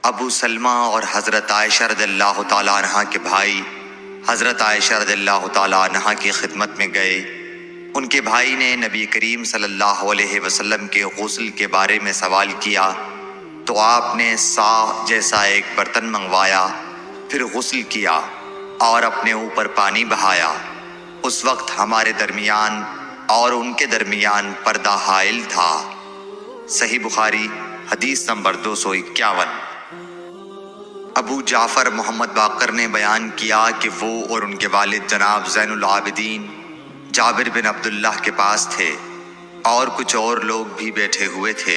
ابو سلمہ اور حضرت عائشہ رضی اللہ تعالیٰ عنہ کے بھائی حضرت عائشہ رضی اللہ تعالیٰ عنہ کی خدمت میں گئے۔ ان کے بھائی نے نبی کریم صلی اللہ علیہ وسلم کے غسل کے بارے میں سوال کیا تو آپ نے سا جیسا ایک برتن منگوایا، پھر غسل کیا اور اپنے اوپر پانی بہایا۔ اس وقت ہمارے درمیان اور ان کے درمیان پردہ حائل تھا۔ صحیح بخاری حدیث نمبر 251۔ ابو جعفر محمد باقر نے بیان کیا کہ وہ اور ان کے والد جناب زین العابدین جابر بن عبداللہ کے پاس تھے اور کچھ اور لوگ بھی بیٹھے ہوئے تھے۔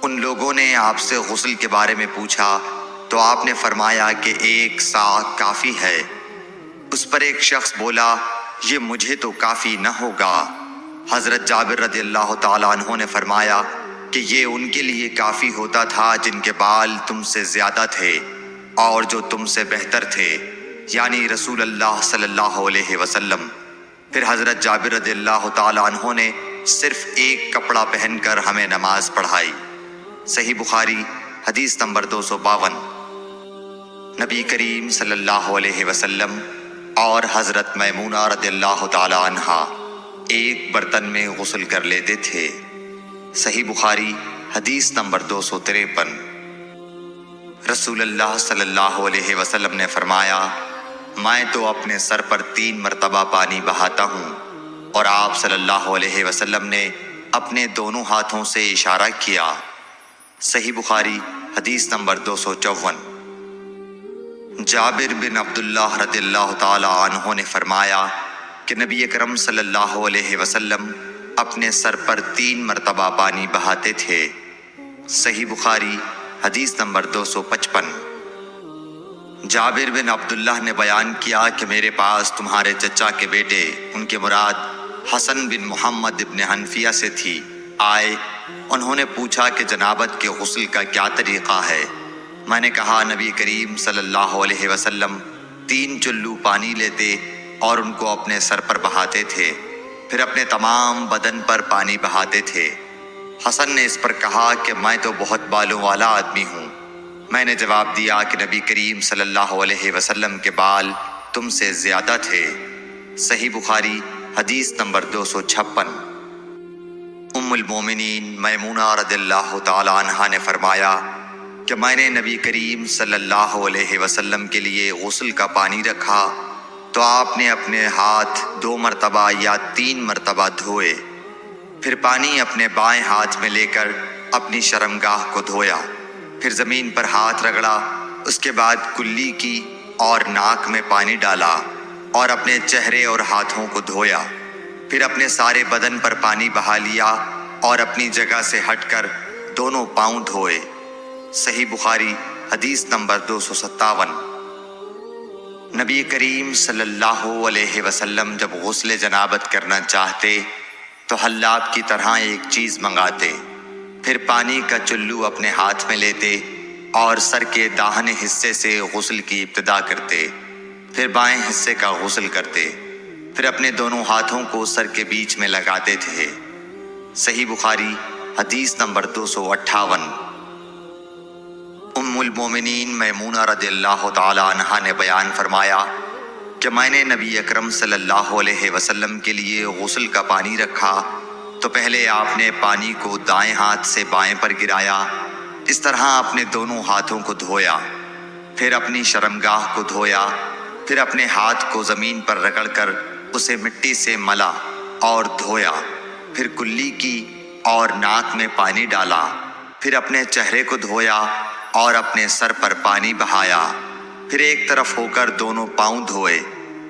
ان لوگوں نے آپ سے غسل کے بارے میں پوچھا تو آپ نے فرمایا کہ 1 سا کافی ہے۔ اس پر ایک شخص بولا، یہ مجھے تو کافی نہ ہوگا۔ حضرت جابر رضی اللہ تعالیٰ عنہ نے فرمایا کہ یہ ان کے لیے کافی ہوتا تھا جن کے بال تم سے زیادہ تھے اور جو تم سے بہتر تھے، یعنی رسول اللہ صلی اللہ علیہ وسلم۔ پھر حضرت جابر رضی اللہ تعالیٰ عنہ نے صرف ایک کپڑا پہن کر ہمیں نماز پڑھائی۔ صحیح بخاری حدیث نمبر 252۔ نبی کریم صلی اللہ علیہ وسلم اور حضرت میمونہ رضی اللہ تعالیٰ عنہا ایک برتن میں غسل کر لیتے تھے۔ صحیح بخاری حدیث نمبر 253۔ رسول اللہ صلی اللہ علیہ وسلم نے فرمایا، میں تو اپنے سر پر 3 مرتبہ پانی بہاتا ہوں، اور آپ صلی اللہ علیہ وسلم نے اپنے دونوں ہاتھوں سے اشارہ کیا۔ صحیح بخاری حدیث نمبر 254۔ جابر بن عبداللہ رضی اللہ تعالی عنہ نے فرمایا کہ نبی اکرم صلی اللہ علیہ وسلم اپنے سر پر 3 مرتبہ پانی بہاتے تھے۔ صحیح بخاری حدیث نمبر 255۔ جابر بن عبداللہ نے بیان کیا کہ میرے پاس تمہارے چچا کے بیٹے، ان کے مراد حسن بن محمد ابن حنفیہ سے تھی، آئے۔ انہوں نے پوچھا کہ جنابت کے غسل کا کیا طریقہ ہے؟ میں نے کہا نبی کریم صلی اللہ علیہ وسلم 3 چلو پانی لیتے اور ان کو اپنے سر پر بہاتے تھے، پھر اپنے تمام بدن پر پانی بہاتے تھے۔ حسن نے اس پر کہا کہ میں تو بہت بالوں والا آدمی ہوں۔ میں نے جواب دیا کہ نبی کریم صلی اللہ علیہ وسلم کے بال تم سے زیادہ تھے۔ صحیح بخاری حدیث نمبر 256۔ ام المومنین میمونہ رضی اللہ تعالی عنہا نے فرمایا کہ میں نے نبی کریم صلی اللہ علیہ وسلم کے لیے غسل کا پانی رکھا تو آپ نے اپنے ہاتھ 2 مرتبہ یا 3 مرتبہ دھوئے، پھر پانی اپنے بائیں ہاتھ میں لے کر اپنی شرمگاہ کو دھویا، پھر زمین پر ہاتھ رگڑا، اس کے بعد کلی کی اور ناک میں پانی ڈالا اور اپنے چہرے اور ہاتھوں کو دھویا، پھر اپنے سارے بدن پر پانی بہا لیا اور اپنی جگہ سے ہٹ کر دونوں پاؤں دھوئے۔ صحیح بخاری حدیث نمبر 257۔ نبی کریم صلی اللہ علیہ وسلم جب غسل جنابت کرنا چاہتے تو حلاب کی طرح ایک چیز منگاتے، پھر پانی کا چلو اپنے ہاتھ میں لیتے اور سر کے داہنے حصے سے غسل کی ابتدا کرتے، پھر بائیں حصے کا غسل کرتے، پھر اپنے دونوں ہاتھوں کو سر کے بیچ میں لگاتے تھے۔ صحیح بخاری حدیث نمبر 258۔ ام المومنین میمونہ رضی اللہ تعالی عنہا نے بیان فرمایا کہ میں نے نبی اکرم صلی اللہ علیہ وسلم کے لیے غسل کا پانی رکھا تو پہلے آپ نے پانی کو دائیں ہاتھ سے بائیں پر گرایا، اس طرح اپنے دونوں ہاتھوں کو دھویا، پھر اپنی شرمگاہ کو دھویا، پھر اپنے ہاتھ کو زمین پر رگڑ کر اسے مٹی سے ملا اور دھویا، پھر کلی کی اور ناک میں پانی ڈالا، پھر اپنے چہرے کو دھویا اور اپنے سر پر پانی بہایا، پھر ایک طرف ہو کر دونوں پاؤں دھوئے،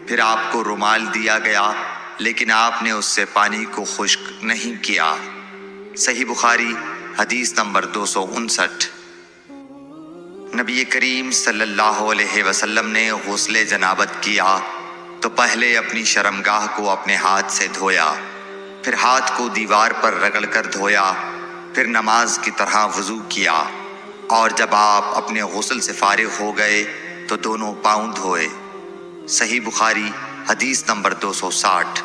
پھر آپ کو رومال دیا گیا لیکن آپ نے اس سے پانی کو خشک نہیں کیا۔ صحیح بخاری حدیث نمبر 259۔ نبی کریم صلی اللہ علیہ وسلم نے غسل جنابت کیا تو پہلے اپنی شرمگاہ کو اپنے ہاتھ سے دھویا، پھر ہاتھ کو دیوار پر رگڑ کر دھویا، پھر نماز کی طرح وضو کیا، اور جب آپ اپنے غسل سے فارغ ہو گئے تو دونوں پاؤں دھوئے۔ صحیح بخاری حدیث نمبر 260۔